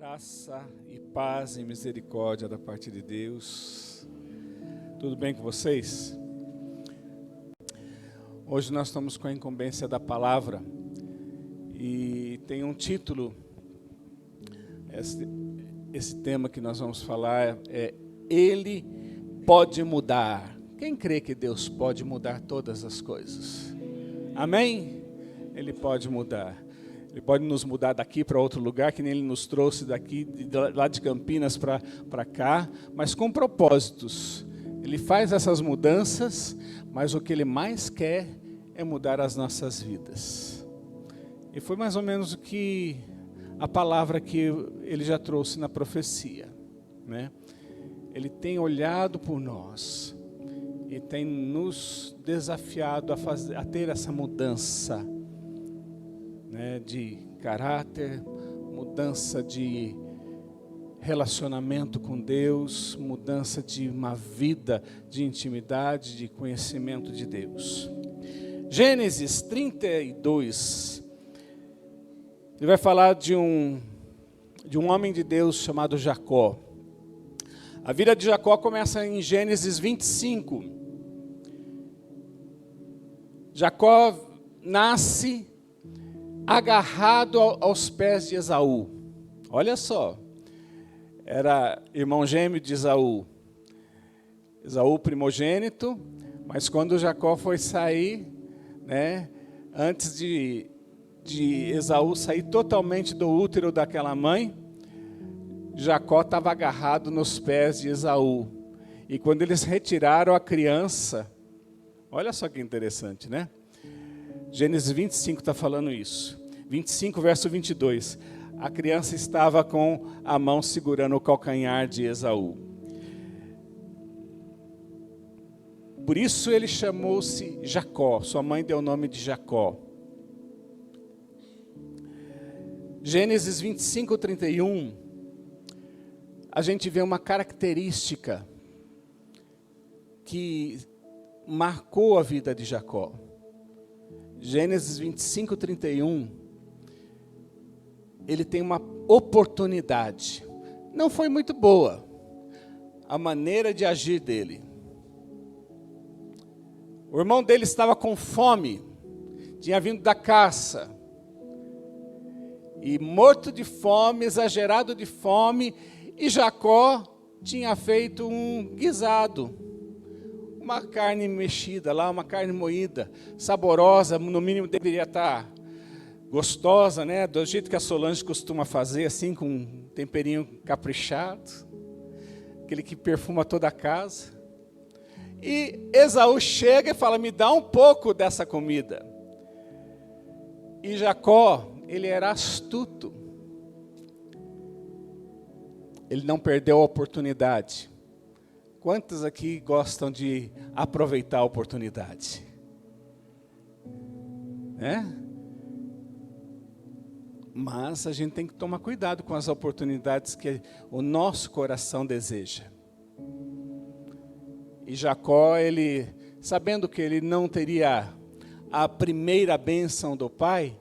Graça e paz e misericórdia da parte de Deus. Tudo bem com vocês? Hoje nós estamos com a incumbência da palavra e tem um título. Esse tema que nós vamos falar é Ele pode mudar. Quem crê que Deus pode mudar todas as coisas? Amém? Ele pode mudar. Ele pode nos mudar daqui para outro lugar, que nem Ele nos trouxe daqui, lá de Campinas para cá, mas com propósitos. Ele faz essas mudanças, mas o que Ele mais quer é mudar as nossas vidas. E foi mais ou menos o que a palavra que Ele já trouxe na profecia, né? Ele tem olhado por nós e tem nos desafiado a ter essa mudança, né, de caráter, mudança de relacionamento com Deus, mudança de uma vida de intimidade, de conhecimento de Deus. Gênesis 32, ele vai falar de um homem de Deus chamado Jacó. A vida de Jacó começa em Gênesis 25. Jacó nasce agarrado aos pés de Esaú. Olha só, era irmão gêmeo de Esaú. Esaú primogênito, mas quando Jacó foi sair, né, antes de Esaú sair totalmente do útero daquela mãe, Jacó estava agarrado nos pés de Esaú. E quando eles retiraram a criança, olha só que interessante, né? Gênesis 25 está falando isso. 25, verso 22. A criança estava com a mão segurando o calcanhar de Esaú. Por isso ele chamou-se Jacó. Sua mãe deu o nome de Jacó. Gênesis 25, 31. A gente vê uma característica que marcou a vida de Jacó. Gênesis 25, 31. Ele tem uma oportunidade. Não foi muito boa a maneira de agir dele. O irmão dele estava com fome, tinha vindo da caça. E morto de fome, exagerado de fome, e Jacó tinha feito um guisado. Uma carne mexida lá, uma carne moída, saborosa, no mínimo deveria estar gostosa, né? Do jeito que a Solange costuma fazer, assim, com um temperinho caprichado, aquele que perfuma toda a casa. E Esaú chega e fala, me dá um pouco dessa comida. E Jacó, ele era astuto. Ele não perdeu a oportunidade. Quantos aqui gostam de aproveitar a oportunidade? Né? Mas a gente tem que tomar cuidado com as oportunidades que o nosso coração deseja. E Jacó, ele, sabendo que ele não teria a primeira bênção do pai,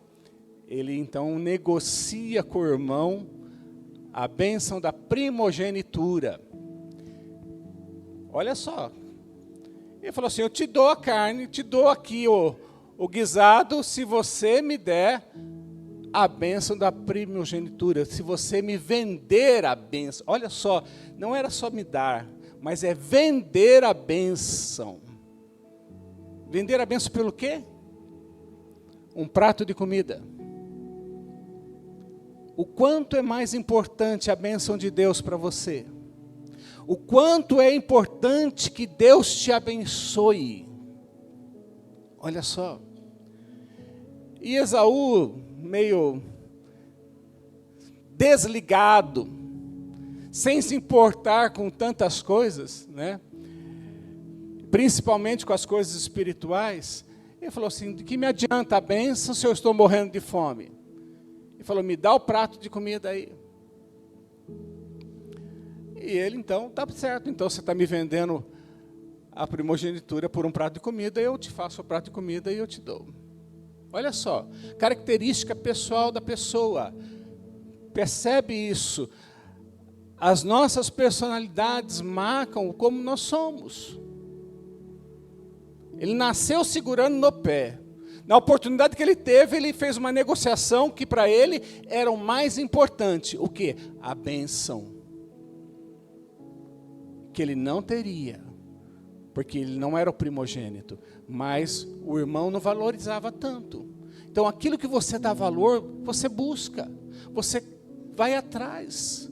ele então negocia com o irmão a bênção da primogenitura. Olha só, ele falou assim, eu te dou a carne, te dou aqui o guisado, se você me der a bênção da primogenitura, se você me vender a bênção. Olha só, não era só me dar, mas é vender a bênção. Vender a bênção pelo quê? Um prato de comida. O quanto é mais importante a bênção de Deus para você? O quanto é importante que Deus te abençoe. Olha só. E Esaú, meio desligado, sem se importar com tantas coisas, né? Principalmente com as coisas espirituais, ele falou assim, de que me adianta a bênção se eu estou morrendo de fome? Ele falou, me dá o prato de comida aí. E ele, então, tá certo, então você está me vendendo a primogenitura por um prato de comida, eu te faço o prato de comida e eu te dou. Olha só, característica pessoal da pessoa. Percebe isso? As nossas personalidades marcam como nós somos. Ele nasceu segurando no pé. Na oportunidade que ele teve, ele fez uma negociação que para ele era o mais importante. O quê? A bênção. Que ele não teria, porque ele não era o primogênito, mas o irmão não valorizava tanto. Então aquilo que você dá valor, você busca, você vai atrás.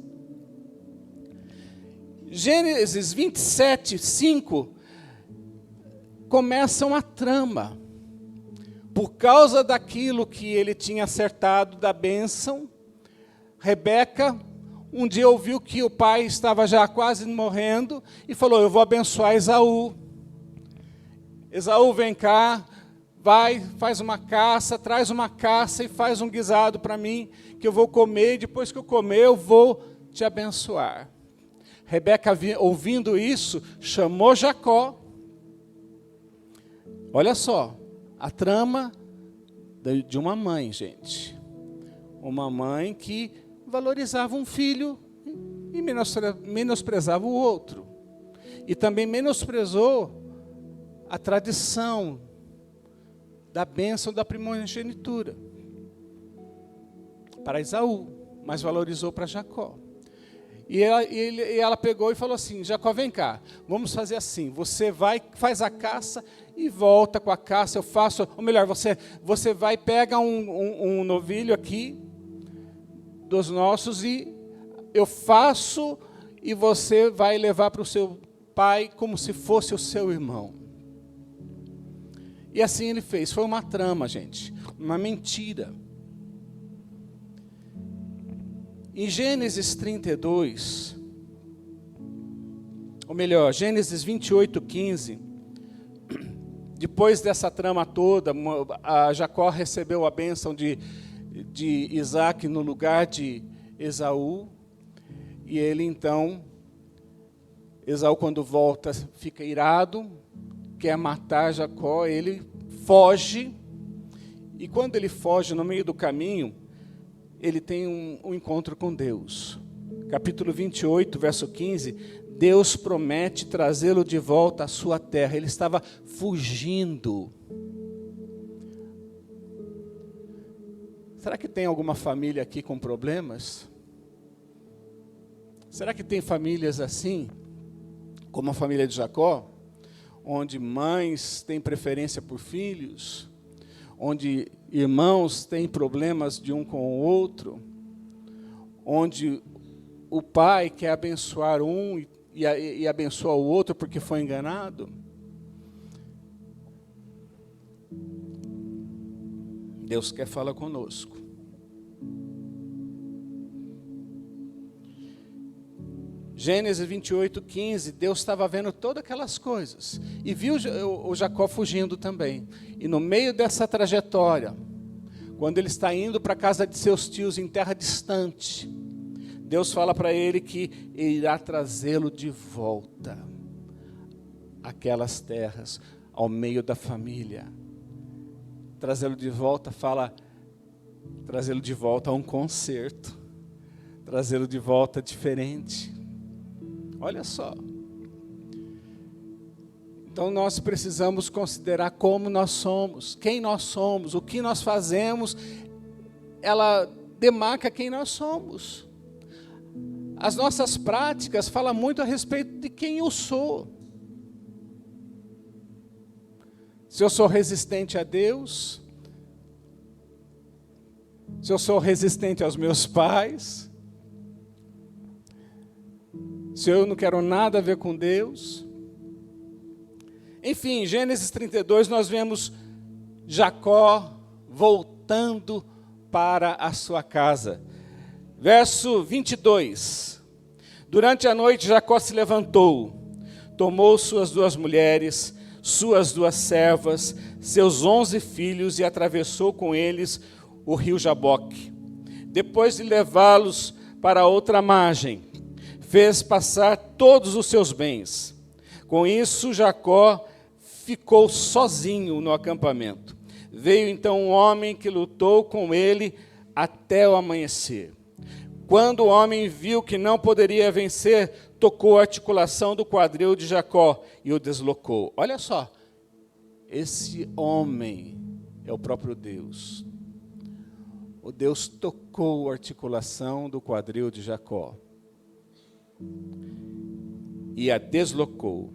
Gênesis 27, 5, começa uma trama. Por causa daquilo que ele tinha acertado da bênção, Rebeca, um dia ouviu que o pai estava já quase morrendo e falou, eu vou abençoar Esaú. Esaú, vem cá, vai, faz uma caça, traz uma caça e faz um guisado para mim, que eu vou comer, e depois que eu comer, eu vou te abençoar. Rebeca, ouvindo isso, chamou Jacó. Olha só, a trama de uma mãe, gente. Uma mãe que valorizava um filho e menosprezava o outro. E também menosprezou a tradição da bênção da primogenitura para Esaú, mas valorizou para Jacó. E ela pegou e falou assim, Jacó, vem cá, vamos fazer assim, você vai, faz a caça e volta com a caça, eu faço, ou melhor, você vai, pega um novilho aqui, dos nossos, e eu faço, e você vai levar para o seu pai como se fosse o seu irmão. E assim ele fez, foi uma trama, gente, uma mentira. Em Gênesis 32, ou melhor, Gênesis 28, 15, depois dessa trama toda, a Jacó recebeu a bênção de Isaac no lugar de Esaú, e ele então, Esaú quando volta fica irado, quer matar Jacó, ele foge, e quando ele foge no meio do caminho, ele tem um encontro com Deus. Capítulo 28, verso 15, Deus promete trazê-lo de volta à sua terra, ele estava fugindo. Será que tem alguma família aqui com problemas? Será que tem famílias assim, como a família de Jacó, onde mães têm preferência por filhos, onde irmãos têm problemas de um com o outro, onde o pai quer abençoar um e abençoa o outro porque foi enganado? Deus quer falar conosco. Gênesis 28, 15, Deus estava vendo todas aquelas coisas, e viu o Jacó fugindo também, e no meio dessa trajetória, quando ele está indo para a casa de seus tios em terra distante, Deus fala para ele que irá trazê-lo de volta àquelas terras, ao meio da família. Trazê-lo de volta, fala, trazê-lo de volta a um concerto, trazê-lo de volta diferente. Olha só. Então nós precisamos considerar como nós somos, quem nós somos, o que nós fazemos, ela demarca quem nós somos. As nossas práticas falam muito a respeito de quem eu sou. Se eu sou resistente a Deus, se eu sou resistente aos meus pais, se eu não quero nada a ver com Deus. Enfim, em Gênesis 32 nós vemos Jacó voltando para a sua casa. Verso 22. Durante a noite Jacó se levantou, tomou suas 2 mulheres, suas 2 servas, seus 11 filhos e atravessou com eles o rio Jaboque. Depois de levá-los para outra margem, fez passar todos os seus bens. Com isso, Jacó ficou sozinho no acampamento. Veio então um homem que lutou com ele até o amanhecer. Quando o homem viu que não poderia vencer, tocou a articulação do quadril de Jacó e o deslocou. Olha só, esse homem é o próprio Deus. O Deus tocou a articulação do quadril de Jacó e a deslocou.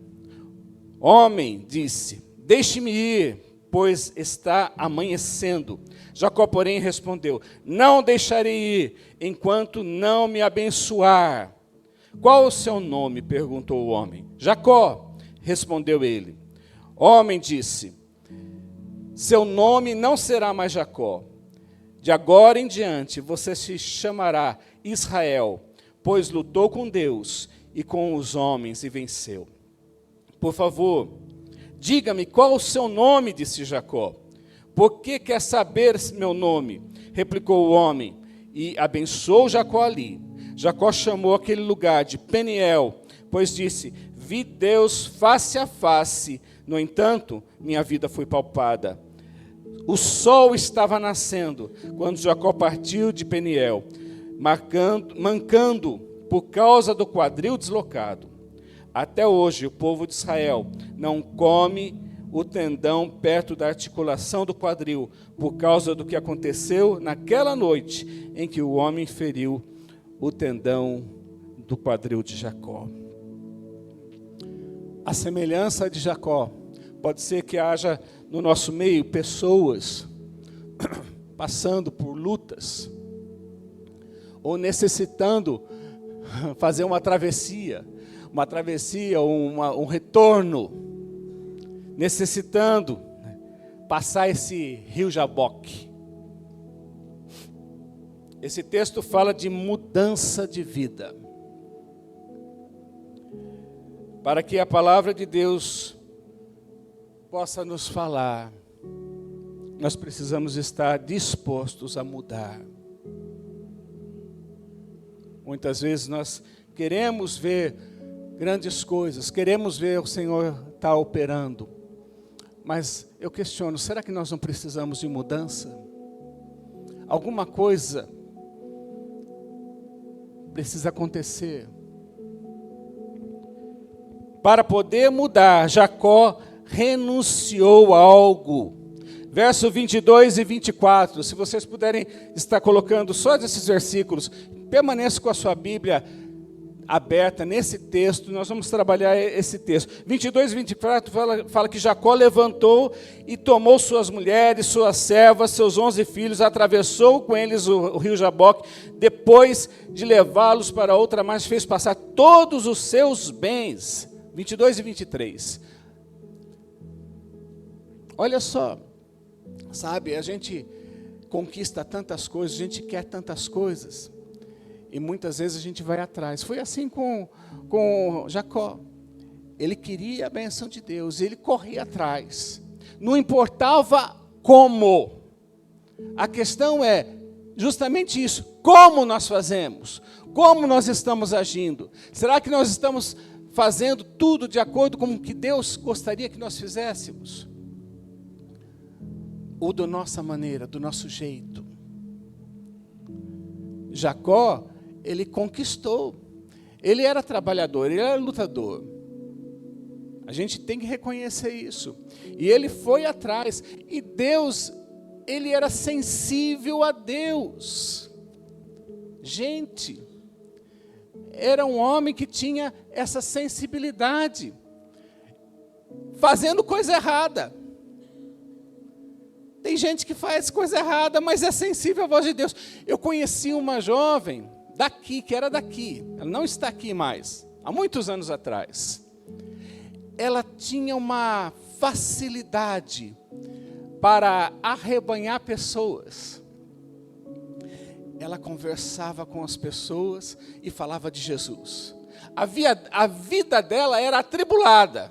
Homem, disse, deixe-me ir, pois está amanhecendo. Jacó, porém, respondeu, não deixarei ir, enquanto não me abençoar. Qual o seu nome? Perguntou o homem. Jacó, respondeu ele. Homem, disse, seu nome não será mais Jacó. De agora em diante você se chamará Israel, pois lutou com Deus e com os homens e venceu. Por favor, diga-me qual o seu nome, disse Jacó. Por que quer saber meu nome? Replicou o homem, e abençoou Jacó ali. Jacó chamou aquele lugar de Peniel, pois disse, vi Deus face a face, no entanto, minha vida foi palpada. O sol estava nascendo, quando Jacó partiu de Peniel, mancando por causa do quadril deslocado. Até hoje, o povo de Israel não come o tendão perto da articulação do quadril, por causa do que aconteceu naquela noite em que o homem feriu o tendão do quadril de Jacó. A semelhança de Jacó, pode ser que haja no nosso meio pessoas passando por lutas, ou necessitando fazer uma travessia ou um retorno, necessitando passar esse rio Jaboque. Esse texto fala de mudança de vida. Para que a palavra de Deus possa nos falar, nós precisamos estar dispostos a mudar. Muitas vezes nós queremos ver grandes coisas, queremos ver o Senhor estar operando, mas eu questiono, será que nós não precisamos de mudança? Alguma coisa precisa acontecer. Para poder mudar, Jacó renunciou a algo. Verso 22 e 24, se vocês puderem estar colocando só desses versículos, permaneça com a sua Bíblia aberta nesse texto, nós vamos trabalhar esse texto. 22 e 24 fala que Jacó levantou e tomou suas mulheres, suas servas, seus 11 filhos, atravessou com eles o rio Jaboque, depois de levá-los para outra margem, fez passar todos os seus bens. 22 e 23. Olha só, sabe, a gente conquista tantas coisas, a gente quer tantas coisas, e muitas vezes a gente vai atrás. Foi assim com Jacó. Ele queria a bênção de Deus, ele corria atrás. Não importava como. A questão é justamente isso. Como nós fazemos? Como nós estamos agindo? Será que nós estamos fazendo tudo de acordo com o que Deus gostaria que nós fizéssemos? Ou da nossa maneira, do nosso jeito? Jacó, ele conquistou. Ele era trabalhador, ele era lutador. A gente tem que reconhecer isso. E ele foi atrás. E Deus, ele era sensível a Deus. Gente, era um homem que tinha essa sensibilidade, fazendo coisa errada. Tem gente que faz coisa errada, mas é sensível à voz de Deus. Eu conheci uma jovem daqui, que era daqui, ela não está aqui mais, há muitos anos atrás. Ela tinha uma facilidade para arrebanhar pessoas. Ela conversava com as pessoas e falava de Jesus. A vida dela era atribulada.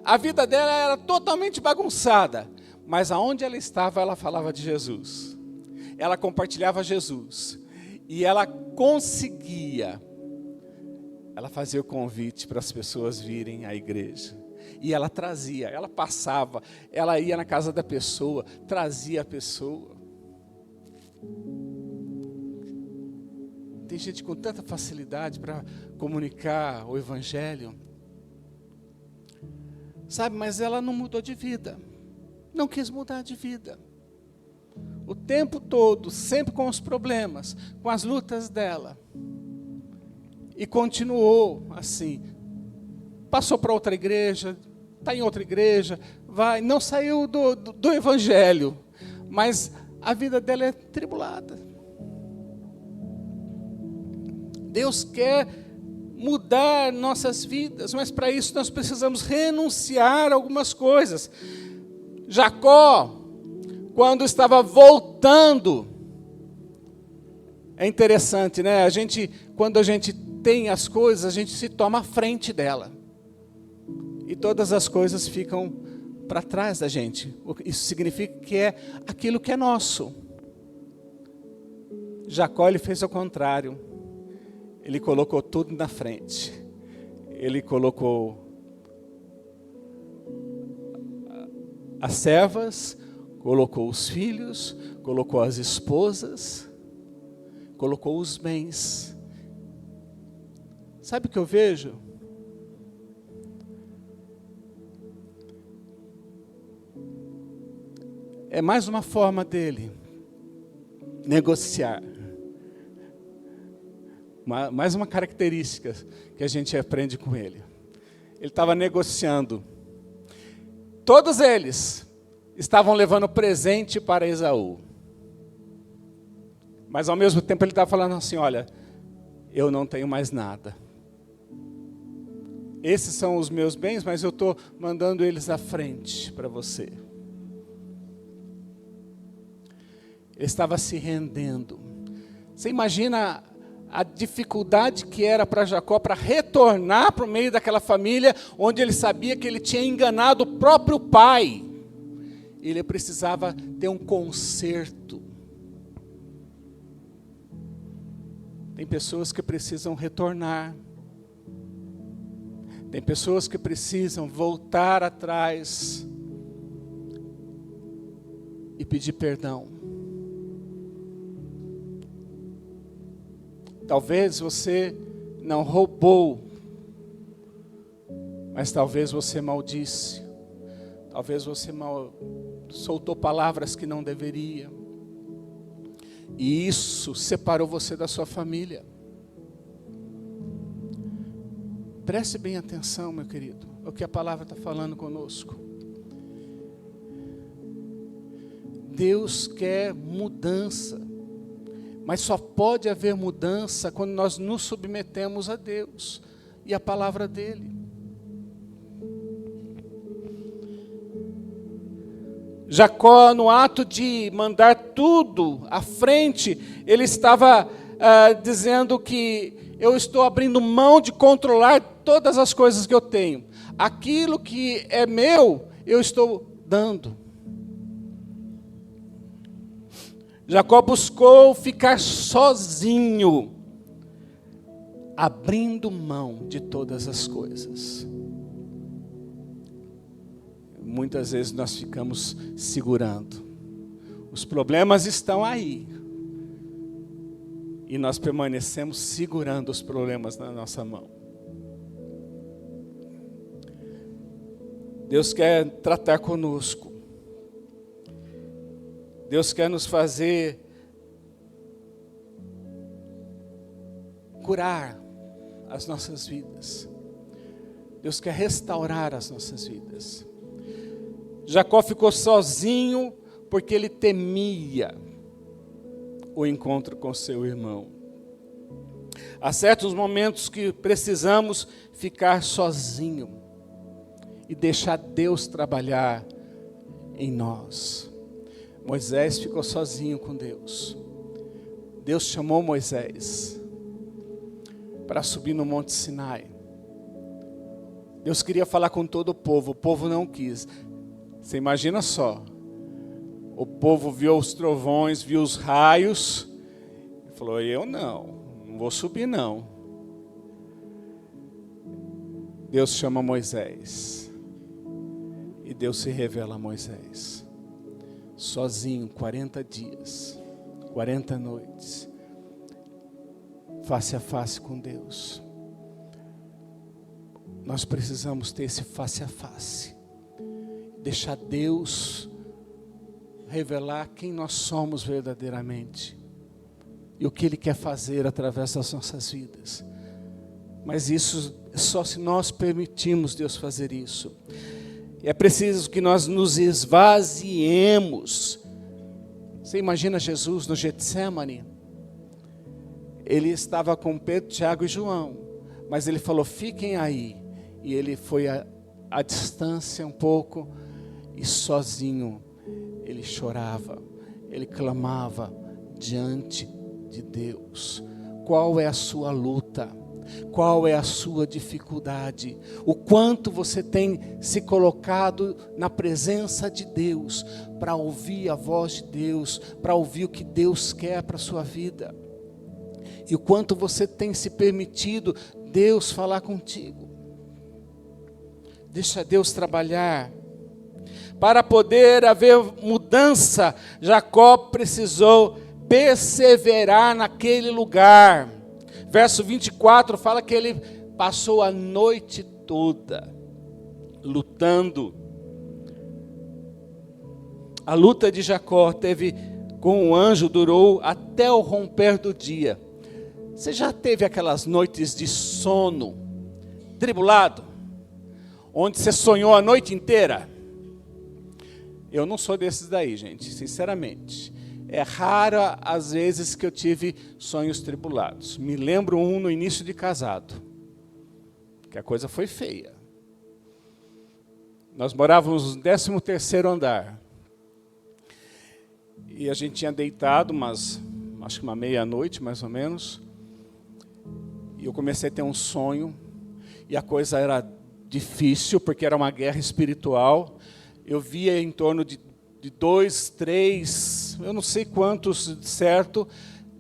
A vida dela era totalmente bagunçada. Mas aonde ela estava, ela falava de Jesus. Ela compartilhava Jesus. E ela conseguia. Ela fazia o convite para as pessoas virem à igreja. E ela trazia, ela passava, ela ia na casa da pessoa, trazia a pessoa. tem gente com tanta facilidade para comunicar o Evangelho. Sabe, mas ela não mudou de vida. Não quis mudar de vida. O tempo todo, sempre com os problemas, com as lutas dela. E continuou assim. Passou para outra igreja, está em outra igreja, vai, não saiu do Evangelho. Mas a vida dela é tribulada. Deus quer mudar nossas vidas, mas para isso nós precisamos renunciar a algumas coisas. Jacó, quando estava voltando, é interessante, né? Quando a gente tem as coisas, a gente se toma à frente dela. E todas as coisas ficam para trás da gente. Isso significa que é aquilo que é nosso. Jacó, ele fez o contrário. Ele colocou tudo na frente. Ele colocou as servas, colocou os filhos, colocou as esposas, colocou os bens. Sabe o que eu vejo? É mais uma forma dele negociar. Mais uma característica que a gente aprende com ele. Ele estava negociando. Todos eles estavam levando presente para Esaú. Mas ao mesmo tempo ele estava falando assim, olha, eu não tenho mais nada. Esses são os meus bens, mas eu estou mandando eles à frente para você. Ele estava se rendendo. Você imagina a dificuldade que era para Jacó para retornar para o meio daquela família onde ele sabia que ele tinha enganado o próprio pai. Ele precisava ter um conserto. Tem pessoas que precisam retornar. Tem pessoas que precisam voltar atrás e pedir perdão. Talvez você não roubou, mas talvez você maldisse. Talvez você soltou palavras que não deveria. E isso separou você da sua família. Preste bem atenção, meu querido, o que a palavra está falando conosco. Deus quer mudança. Mas só pode haver mudança quando nós nos submetemos a Deus e à palavra dEle. Jacó, no ato de mandar tudo à frente, ele estava dizendo que eu estou abrindo mão de controlar todas as coisas que eu tenho. Aquilo que é meu, eu estou dando. Jacó buscou ficar sozinho, abrindo mão de todas as coisas. Muitas vezes nós ficamos segurando. Os problemas estão aí. E nós permanecemos segurando os problemas na nossa mão. Deus quer tratar conosco. Deus quer nos fazer curar as nossas vidas. Deus quer restaurar as nossas vidas. Jacó ficou sozinho porque ele temia o encontro com seu irmão. Há certos momentos que precisamos ficar sozinho e deixar Deus trabalhar em nós. Moisés ficou sozinho com Deus. Deus chamou Moisés para subir no Monte Sinai. Deus queria falar com todo o povo não quis. Você imagina só, o povo viu os trovões, viu os raios, e falou, eu não vou subir não. Deus chama Moisés, e Deus se revela a Moisés. Sozinho, 40 dias, 40 noites. face a face com Deus. Nós precisamos ter esse face a face. Deixar Deus revelar quem nós somos verdadeiramente. E o que Ele quer fazer através das nossas vidas. Mas isso só se nós permitirmos Deus fazer isso. E é preciso que nós nos esvaziemos. Você imagina Jesus no Getsemane? Ele estava com Pedro, Tiago e João. Mas Ele falou, fiquem aí. E Ele foi à distância um pouco. E sozinho Ele chorava. Ele clamava diante de Deus. Qual é a sua luta? Qual é a sua dificuldade? O quanto você tem se colocado na presença de Deus para ouvir a voz de Deus, para ouvir o que Deus quer para a sua vida? E o quanto você tem se permitido Deus falar contigo? Deixa Deus trabalhar. Para poder haver mudança, Jacó precisou perseverar naquele lugar. Verso 24 fala que ele passou a noite toda lutando. A luta de Jacó com o anjo durou até o romper do dia. Você já teve aquelas noites de sono tribulado? Onde você sonhou a noite inteira? Eu não sou desses daí, gente, sinceramente. É raro as vezes que eu tive sonhos tribulados. Me lembro um no início de casado, que a coisa foi feia. Nós morávamos no 13º andar. E a gente tinha deitado, acho que uma meia-noite, mais ou menos. E eu comecei a ter um sonho. E a coisa era difícil, porque era uma guerra espiritual. Eu via em torno de 2, 3, eu não sei quantos, certo,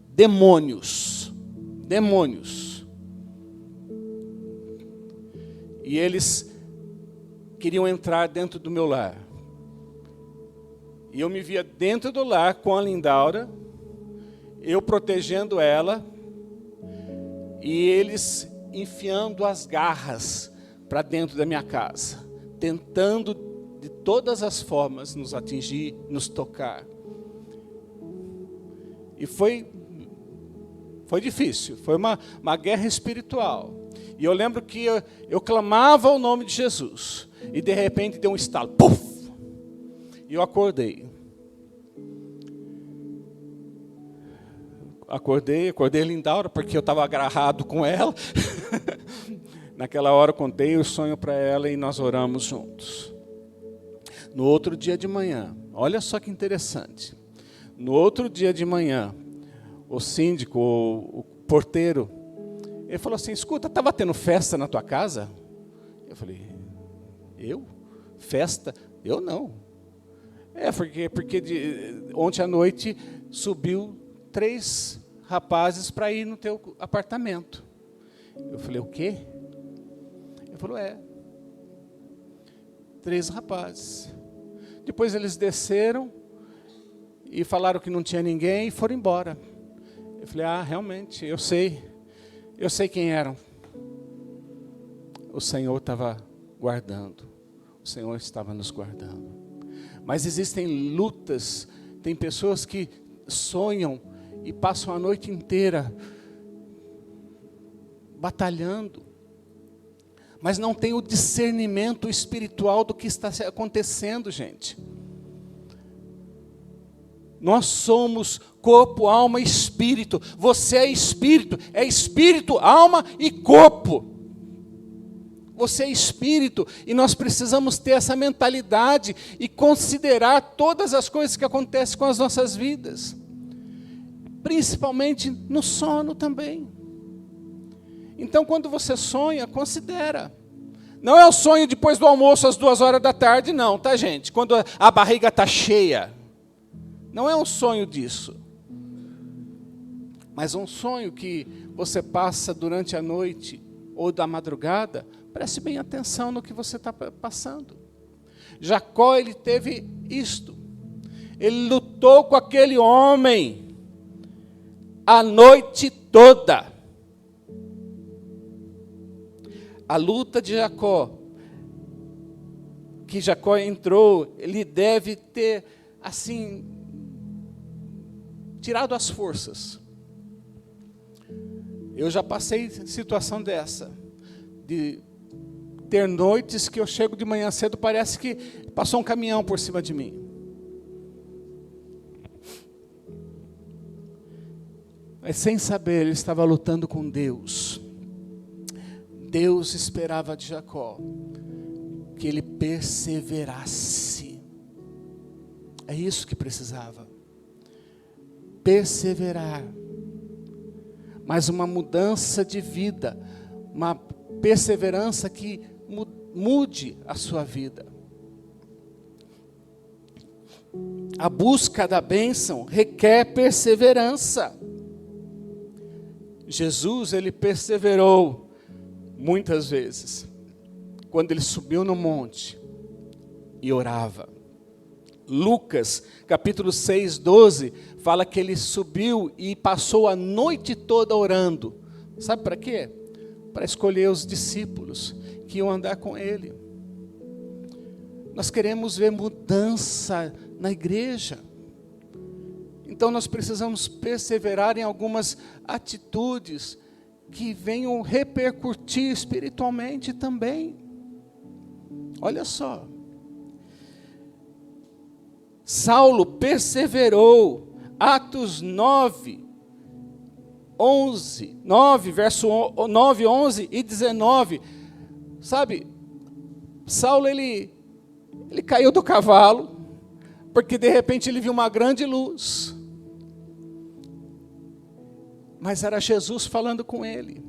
demônios. E eles queriam entrar dentro do meu lar. E eu me via dentro do lar com a Lindaura, eu protegendo ela, e eles enfiando as garras para dentro da minha casa, tentando de todas as formas nos atingir, nos tocar. E foi difícil, foi uma guerra espiritual. E eu lembro que eu clamava o nome de Jesus, e de repente deu um estalo, puf! E eu acordei. Acordei Lindaura, porque eu estava agarrado com ela. Naquela hora eu contei o sonho para ela e nós oramos juntos. No outro dia de manhã, olha só que interessante. No outro dia de manhã, o síndico, o porteiro, ele falou assim, escuta, estava tendo festa na tua casa? Eu falei, eu? Festa? Eu não. Porque ontem à noite subiu 3 rapazes para ir no teu apartamento. Eu falei, o quê? Ele falou, 3 rapazes. Depois eles desceram e falaram que não tinha ninguém e foram embora. Eu falei, realmente, eu sei quem eram. O Senhor estava guardando, o Senhor estava nos guardando. Mas existem lutas, tem pessoas que sonham e passam a noite inteira batalhando, mas não tem o discernimento espiritual do que está acontecendo, gente. Nós somos corpo, alma e espírito. Você é espírito, alma e corpo. Você é espírito e nós precisamos ter essa mentalidade e considerar todas as coisas que acontecem com as nossas vidas. Principalmente no sono também. Então, quando você sonha, considera. Não é o sonho depois do almoço, às 2 horas da tarde, não, tá, gente? Quando a barriga está cheia. Não é um sonho disso. Mas um sonho que você passa durante a noite ou da madrugada, preste bem atenção no que você está passando. Jacó, ele teve isto. Ele lutou com aquele homem a noite toda. a luta de Jacó, que Jacó entrou, ele deve ter, assim, tirado as forças. Eu já passei situação dessa, de ter noites que eu chego de manhã cedo, parece que passou um caminhão por cima de mim. Mas sem saber, ele estava lutando com Deus. Deus esperava de Jacó que ele perseverasse. É isso que precisava. Perseverar. Mas uma mudança de vida, uma perseverança que mude a sua vida. A busca da bênção requer perseverança. Jesus, ele perseverou muitas vezes, quando ele subiu no monte e orava. Lucas, capítulo 6, 12, fala que ele subiu e passou a noite toda orando. Sabe para quê? Para escolher os discípulos que iam andar com ele. Nós queremos ver mudança na igreja. Então nós precisamos perseverar em algumas atitudes que venham repercutir espiritualmente também. Olha só. Saulo perseverou. Atos 9, verso 9, 11 e 19. Sabe, Saulo ele caiu do cavalo, porque de repente ele viu uma grande luz. Mas era Jesus falando com ele.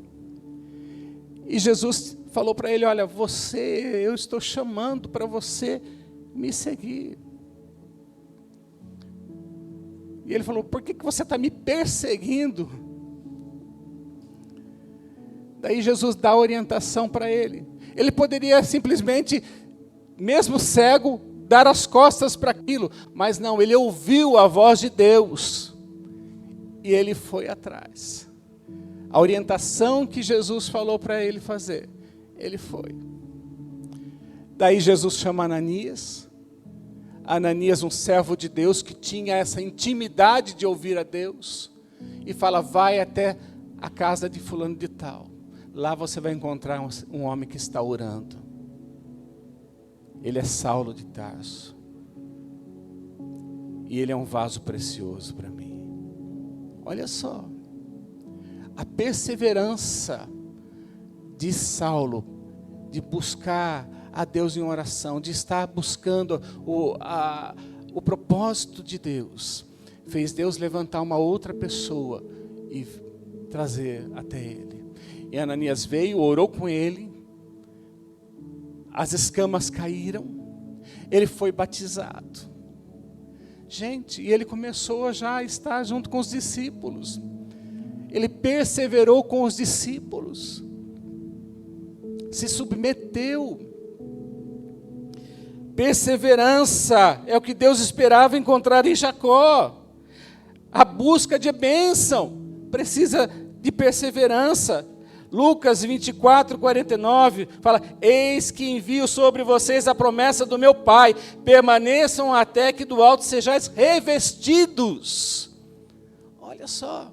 E Jesus falou para ele: olha, eu estou chamando para você me seguir. E ele falou: por que você está me perseguindo? Daí Jesus dá orientação para ele. Ele poderia simplesmente, mesmo cego, dar as costas para aquilo. Mas não, ele ouviu a voz de Deus. E ele foi atrás. A orientação que Jesus falou para ele fazer, ele foi. Daí Jesus chama Ananias. Ananias, um servo de Deus que tinha essa intimidade de ouvir a Deus, e fala: vai até a casa de fulano de tal. Lá você vai encontrar um homem que está orando. Ele é Saulo de Tarso. E ele é um vaso precioso para mim. Olha só, a perseverança de Saulo, de buscar a Deus em oração, de estar buscando o propósito de Deus, fez Deus levantar uma outra pessoa e trazer até ele. E Ananias veio, orou com ele, as escamas caíram, ele foi batizado. Gente, e ele começou já a estar junto com os discípulos. Ele perseverou com os discípulos. Se submeteu. Perseverança é o que Deus esperava encontrar em Jacó. A busca de bênção precisa de perseverança. Lucas 24, 49, fala: eis que envio sobre vocês a promessa do meu Pai, permaneçam até que do alto sejais revestidos. Olha só,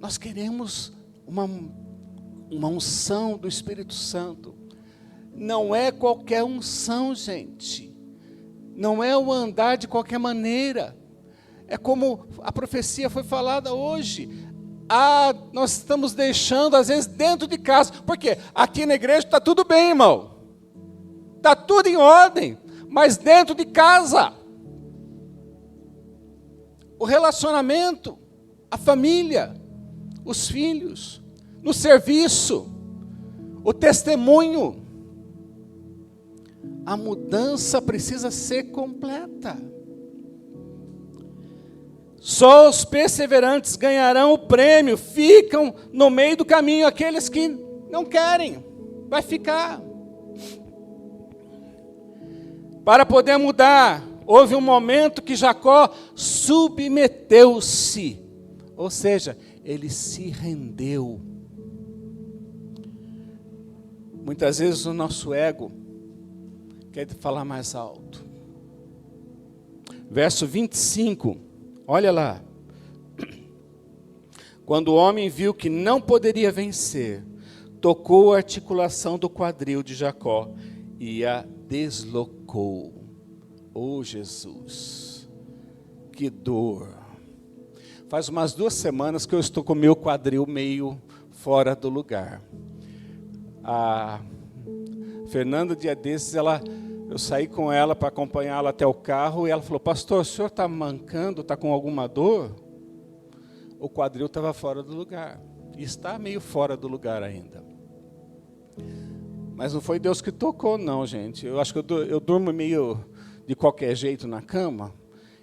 nós queremos uma unção do Espírito Santo. Não é qualquer unção, gente, não é o andar de qualquer maneira, é como a profecia foi falada hoje. Nós estamos deixando, às vezes, dentro de casa. Por quê? Aqui na igreja está tudo bem, irmão. Está tudo em ordem. Mas dentro de casa, o relacionamento, a família, os filhos, no serviço, o testemunho, a mudança precisa ser completa. Só os perseverantes ganharão o prêmio. Ficam no meio do caminho aqueles que não querem. Vai ficar. Para poder mudar, houve um momento que Jacó submeteu-se. Ou seja, ele se rendeu. Muitas vezes o nosso ego quer falar mais alto. Verso 25, olha lá. Quando o homem viu que não poderia vencer, tocou a articulação do quadril de Jacó e a deslocou. Oh, Jesus, que dor. Faz umas 2 semanas que eu estou com o meu quadril meio fora do lugar. A Fernanda, dia desses, eu saí com ela para acompanhá-la até o carro e ela falou: pastor, o senhor está mancando, está com alguma dor? O quadril estava fora do lugar. E está meio fora do lugar ainda. Mas não foi Deus que tocou, não, gente. Eu acho que eu durmo meio de qualquer jeito na cama.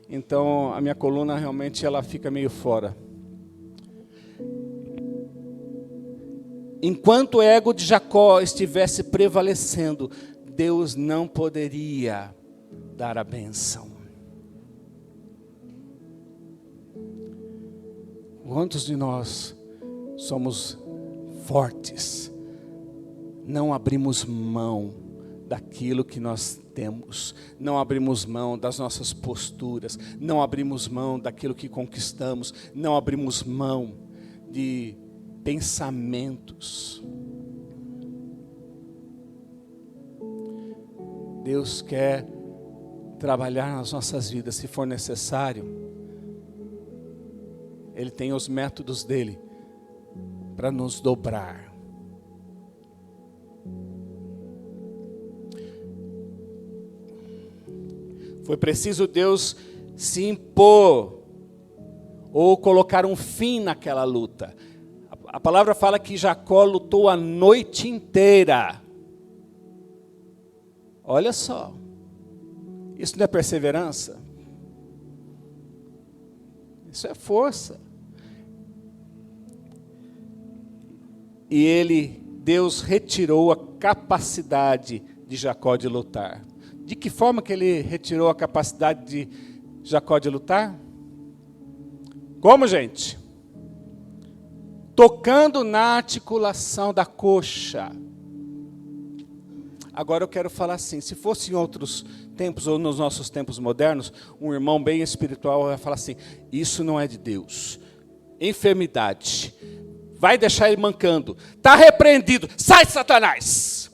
Então, a minha coluna realmente ela fica meio fora. Enquanto o ego de Jacó estivesse prevalecendo, Deus não poderia dar a bênção. Quantos de nós somos fortes, não abrimos mão daquilo que nós temos, não abrimos mão das nossas posturas, não abrimos mão daquilo que conquistamos, não abrimos mão de pensamentos. Deus quer trabalhar nas nossas vidas, se for necessário. Ele tem os métodos dele para nos dobrar. Foi preciso Deus se impor ou colocar um fim naquela luta. A palavra fala que Jacó lutou a noite inteira. Olha só, isso não é perseverança? Isso é força. E Deus retirou a capacidade de Jacó de lutar. De que forma que ele retirou a capacidade de Jacó de lutar? Como, gente? Tocando na articulação da coxa. Agora eu quero falar assim, se fosse em outros tempos ou nos nossos tempos modernos, um irmão bem espiritual vai falar assim: isso não é de Deus. Enfermidade. Vai deixar ele mancando. Está repreendido. Sai, Satanás.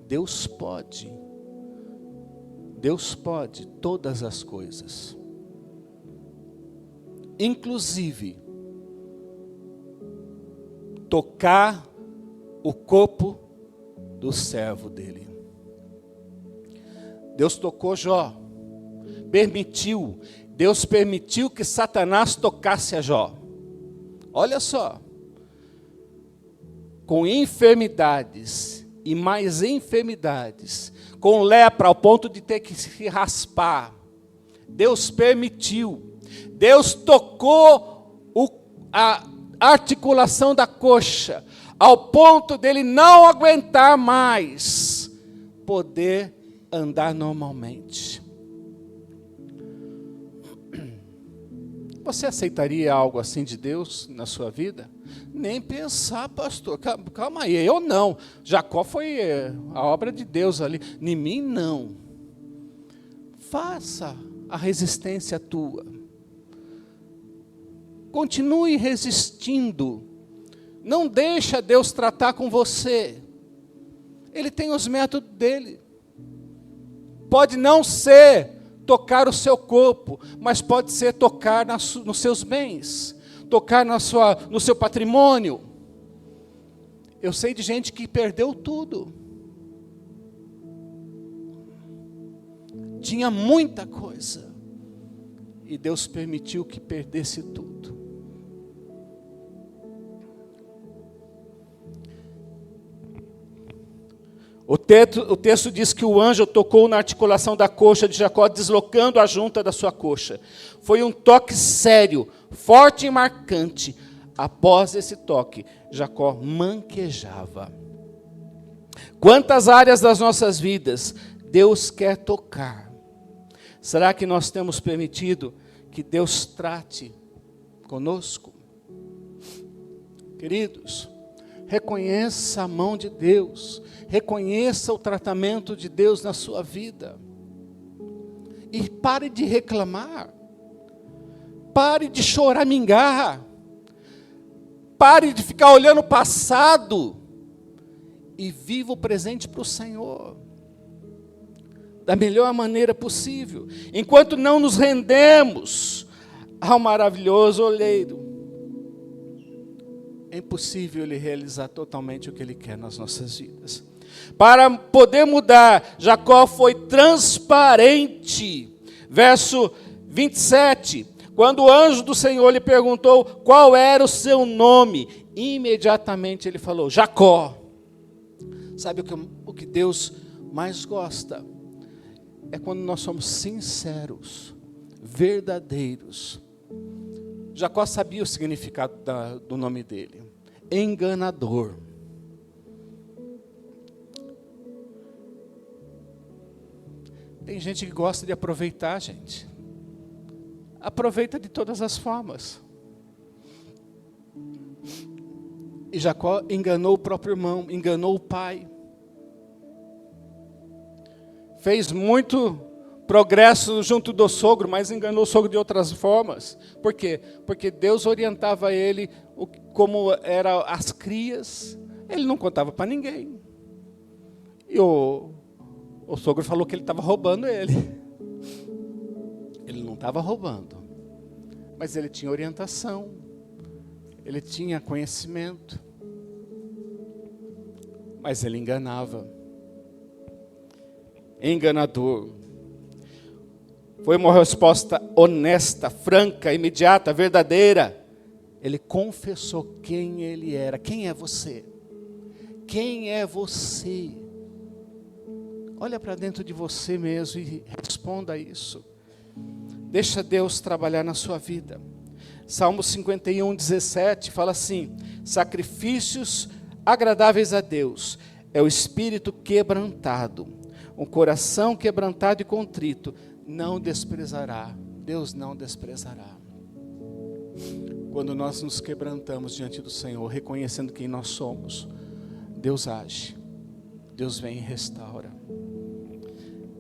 Deus pode. Deus pode todas as coisas. Inclusive, tocar o corpo do servo dele. Deus tocou Jó. Permitiu. Deus permitiu que Satanás tocasse a Jó. Olha só. Com enfermidades e mais enfermidades, com lepra ao ponto de ter que se raspar. Deus permitiu. Deus tocou a articulação da coxa, ao ponto dele não aguentar mais poder andar normalmente. Você aceitaria algo assim de Deus na sua vida? Nem pensar, pastor. Calma aí, eu não. Jacó foi a obra de Deus ali. Em mim, não. Faça a resistência tua. Continue resistindo. Não deixa Deus tratar com você. Ele tem os métodos dele. Pode não ser tocar o seu corpo, mas pode ser tocar nos seus bens, tocar no seu patrimônio. Eu sei de gente que perdeu tudo. Tinha muita coisa. E Deus permitiu que perdesse tudo. O texto diz que o anjo tocou na articulação da coxa de Jacó, deslocando a junta da sua coxa. Foi um toque sério, forte e marcante. Após esse toque, Jacó manquejava. Quantas áreas das nossas vidas Deus quer tocar? Será que nós temos permitido que Deus trate conosco? Queridos, Reconheça a mão de Deus. Reconheça o tratamento de Deus na sua vida. E pare de reclamar. Pare de choramingar. Pare de ficar olhando o passado. E viva o presente para o Senhor. Da melhor maneira possível. Enquanto não nos rendemos ao maravilhoso olheiro, é impossível Ele realizar totalmente o que Ele quer nas nossas vidas. Para poder mudar, Jacó foi transparente. Verso 27. Quando o anjo do Senhor lhe perguntou qual era o seu nome, imediatamente ele falou, Jacó. Sabe o que Deus mais gosta? É quando nós somos sinceros, verdadeiros. Jacó sabia o significado do nome dele. Enganador. Tem gente que gosta de aproveitar, gente. Aproveita de todas as formas. E Jacó enganou o próprio irmão, enganou o pai. Fez muito progresso junto do sogro, mas enganou o sogro de outras formas. Por quê? Porque Deus orientava ele como eram as crias. Ele não contava para ninguém. E o sogro falou que ele estava roubando ele. Ele não estava roubando. Mas ele tinha orientação. Ele tinha conhecimento. Mas ele enganava. Enganador. Foi uma resposta honesta, franca, imediata, verdadeira. Ele confessou quem ele era. Quem é você? Quem é você? Olha para dentro de você mesmo e responda a isso. Deixa Deus trabalhar na sua vida. Salmo 51, 17 fala assim: sacrifícios agradáveis a Deus é o espírito quebrantado, um coração quebrantado e contrito não desprezará. Deus não desprezará. Quando nós nos quebrantamos diante do Senhor, reconhecendo quem nós somos, Deus age, Deus vem e restaura.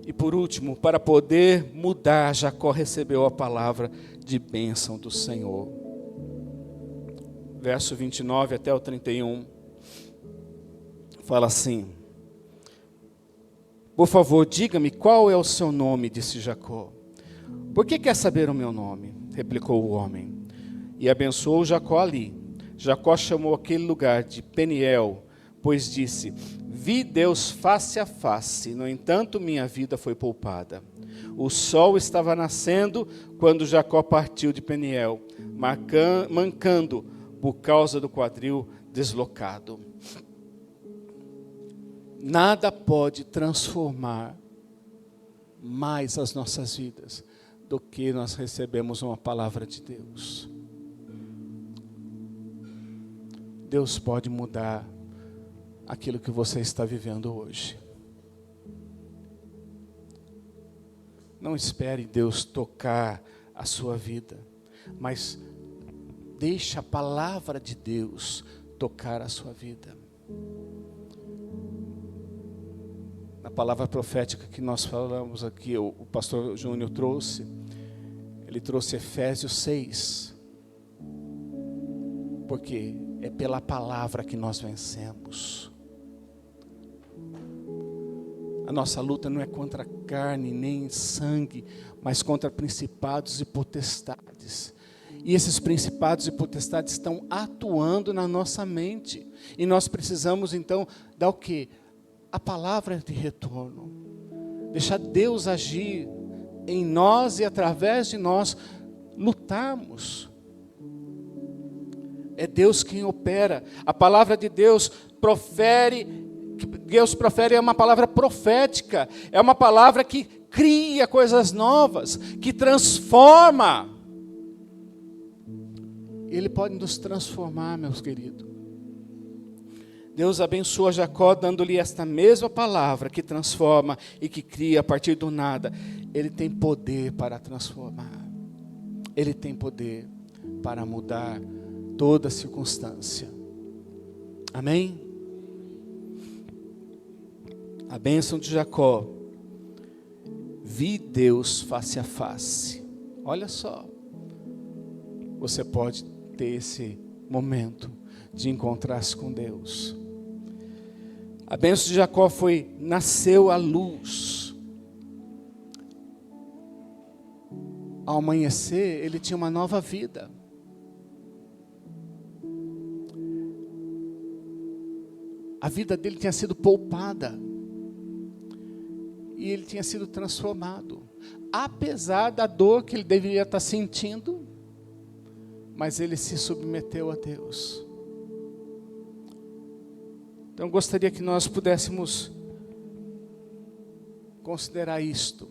E por último, para poder mudar, Jacó recebeu a palavra de bênção do Senhor. Verso 29 até o 31, fala assim: por favor, diga-me qual é o seu nome, disse Jacó. Por que quer saber o meu nome? Replicou o homem. E abençoou Jacó ali. Jacó chamou aquele lugar de Peniel, pois disse: vi Deus face a face, no entanto minha vida foi poupada. O sol estava nascendo quando Jacó partiu de Peniel, mancando por causa do quadril deslocado. Nada pode transformar mais as nossas vidas do que nós recebemos uma palavra de Deus. Deus pode mudar aquilo que você está vivendo hoje. Não espere Deus tocar a sua vida, mas deixe a palavra de Deus tocar a sua vida. A palavra profética que nós falamos aqui, o pastor Júnior trouxe, ele trouxe Efésios 6, porque é pela palavra que nós vencemos. A nossa luta não é contra carne nem sangue, mas contra principados e potestades. E esses principados e potestades estão atuando na nossa mente. E nós precisamos então dar o quê? A palavra de retorno. Deixar Deus agir em nós e através de nós lutarmos. É Deus quem opera. A palavra de Deus Deus profere é uma palavra profética. É uma palavra que cria coisas novas, que transforma. Ele pode nos transformar, meus queridos. Deus abençoa Jacó, dando-lhe esta mesma palavra que transforma e que cria a partir do nada. Ele tem poder para transformar. Ele tem poder para mudar toda circunstância. Amém? A bênção de Jacó. Vi Deus face a face. Olha só. Você pode ter esse momento de encontrar-se com Deus. A bênção de Jacó foi: nasceu a luz. Ao amanhecer, ele tinha uma nova vida. A vida dele tinha sido poupada. E ele tinha sido transformado. Apesar da dor que ele deveria estar sentindo, mas ele se submeteu a Deus. Então eu gostaria que nós pudéssemos considerar isto.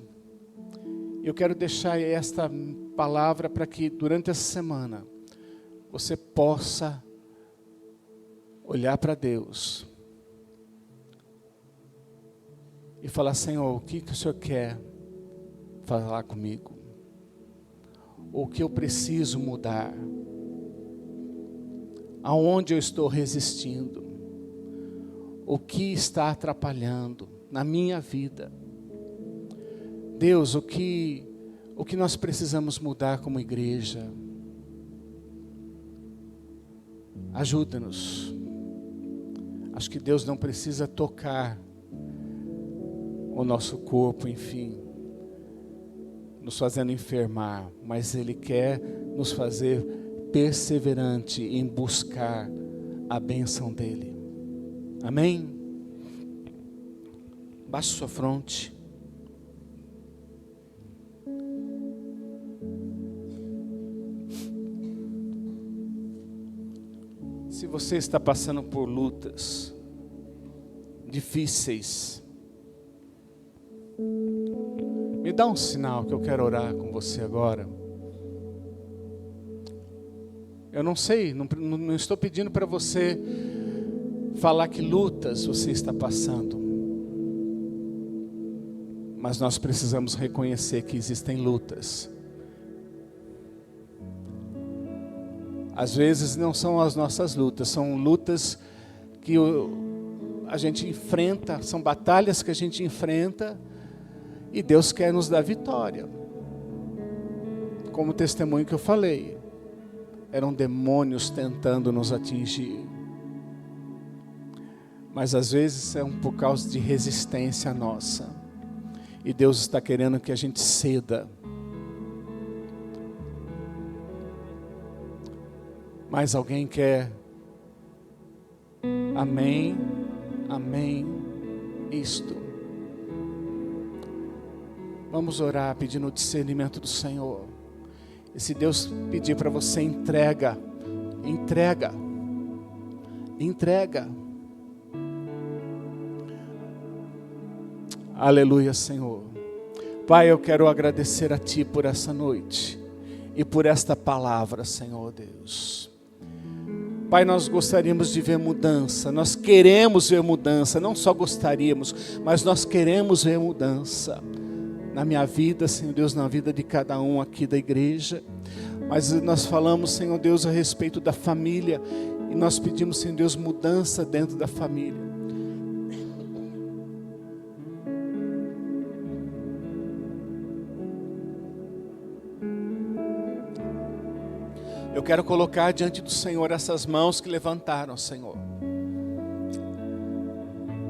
Eu quero deixar esta palavra para que durante essa semana você possa olhar para Deus e falar: Senhor, o que o Senhor quer falar comigo? O que eu preciso mudar? Aonde eu estou resistindo? O que está atrapalhando na minha vida? Deus, o que nós precisamos mudar como igreja? Ajuda-nos. Acho que Deus não precisa tocar o nosso corpo, enfim, nos fazendo enfermar, mas Ele quer nos fazer perseverante em buscar a bênção dEle. Amém? Baixe sua fronte. Se você está passando por lutas difíceis, me dá um sinal que eu quero orar com você agora. Eu não sei, não estou pedindo para você falar que lutas você está passando. Mas nós precisamos reconhecer que existem lutas. Às vezes não são as nossas lutas, são lutas que a gente enfrenta, são batalhas que a gente enfrenta e Deus quer nos dar vitória. Como o testemunho que eu falei, eram demônios tentando nos atingir. Mas às vezes é por causa de resistência nossa. E Deus está querendo que a gente ceda. Mas alguém quer? Amém, amém, isto. Vamos orar pedindo o discernimento do Senhor. E se Deus pedir para você, entrega. Aleluia, Senhor. Pai, eu quero agradecer a Ti por essa noite e por esta palavra, Senhor Deus. Pai, nós gostaríamos de ver mudança, nós queremos ver mudança, não só gostaríamos, mas nós queremos ver mudança na minha vida, Senhor Deus, na vida de cada um aqui da igreja. Mas nós falamos, Senhor Deus, a respeito da família, e nós pedimos, Senhor Deus, mudança dentro da família. Eu quero colocar diante do Senhor essas mãos que levantaram, Senhor.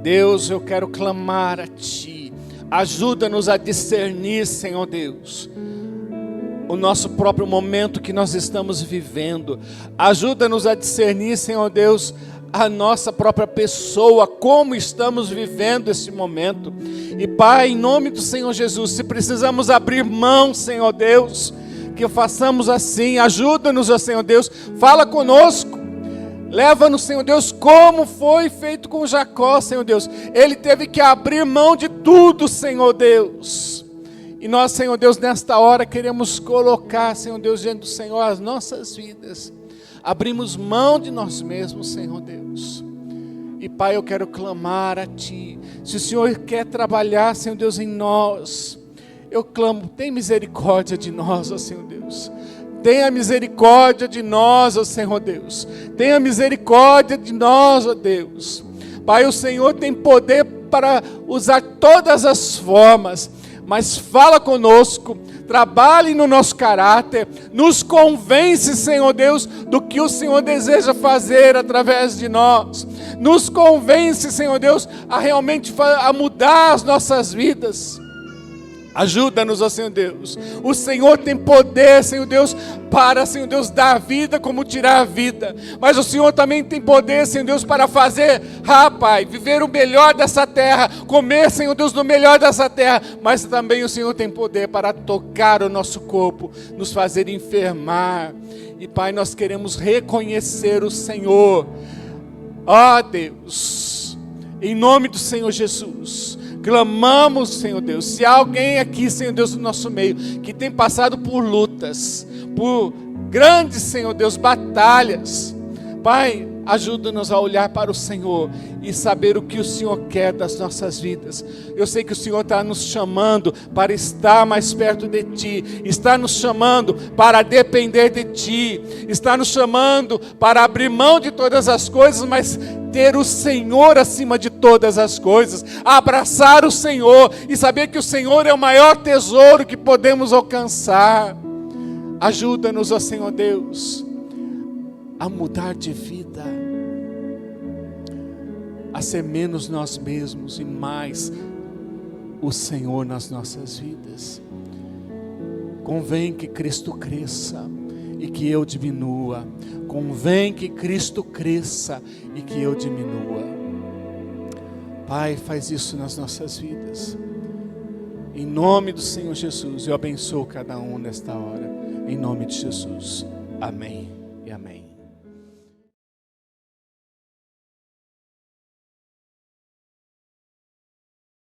Deus, eu quero clamar a Ti. Ajuda-nos a discernir, Senhor Deus, o nosso próprio momento que nós estamos vivendo. Ajuda-nos a discernir, Senhor Deus, a nossa própria pessoa, como estamos vivendo esse momento. E Pai, em nome do Senhor Jesus, se precisamos abrir mão, Senhor Deus, que façamos assim. Ajuda-nos, Senhor Deus, fala conosco, leva-nos, Senhor Deus, como foi feito com Jacó, Senhor Deus. Ele teve que abrir mão de tudo, Senhor Deus. E nós, Senhor Deus, nesta hora queremos colocar, Senhor Deus, diante do Senhor as nossas vidas. Abrimos mão de nós mesmos, Senhor Deus. E Pai, eu quero clamar a Ti. Se o Senhor quer trabalhar, Senhor Deus, em nós, eu clamo, tem misericórdia de nós, ó Senhor Deus. tenha misericórdia de nós, ó Senhor Deus. Tenha misericórdia de nós, ó Deus. Pai, o Senhor tem poder para usar todas as formas, mas fala conosco, trabalhe no nosso caráter, nos convence, Senhor Deus, do que o Senhor deseja fazer através de nós. Nos convence, Senhor Deus, a realmente a mudar as nossas vidas. Ajuda-nos, ó Senhor Deus. O Senhor tem poder, Senhor Deus, para, Senhor Deus, dar vida como tirar a vida. Mas o Senhor também tem poder, Senhor Deus, para fazer, Pai, viver o melhor dessa terra, comer, Senhor Deus, no melhor dessa terra. Mas também o Senhor tem poder para tocar o nosso corpo, nos fazer enfermar. E Pai, nós queremos reconhecer o Senhor. Ó Deus, em nome do Senhor Jesus, clamamos, Senhor Deus, se há alguém aqui, Senhor Deus, no nosso meio, que tem passado por lutas, por grandes, Senhor Deus, batalhas, Pai, ajuda-nos a olhar para o Senhor e saber o que o Senhor quer das nossas vidas. Eu sei que o Senhor está nos chamando para estar mais perto de Ti, está nos chamando para depender de Ti, está nos chamando para abrir mão de todas as coisas, mas ter o Senhor acima de todas as coisas, abraçar o Senhor e saber que o Senhor é o maior tesouro que podemos alcançar. Ajuda-nos, ó Senhor Deus, a mudar de vida, a ser menos nós mesmos e mais o Senhor nas nossas vidas. Convém que Cristo cresça e que eu diminua. Convém que Cristo cresça e que eu diminua. Pai, faz isso nas nossas vidas. Em nome do Senhor Jesus, eu abençoo cada um nesta hora. Em nome de Jesus. Amém e amém.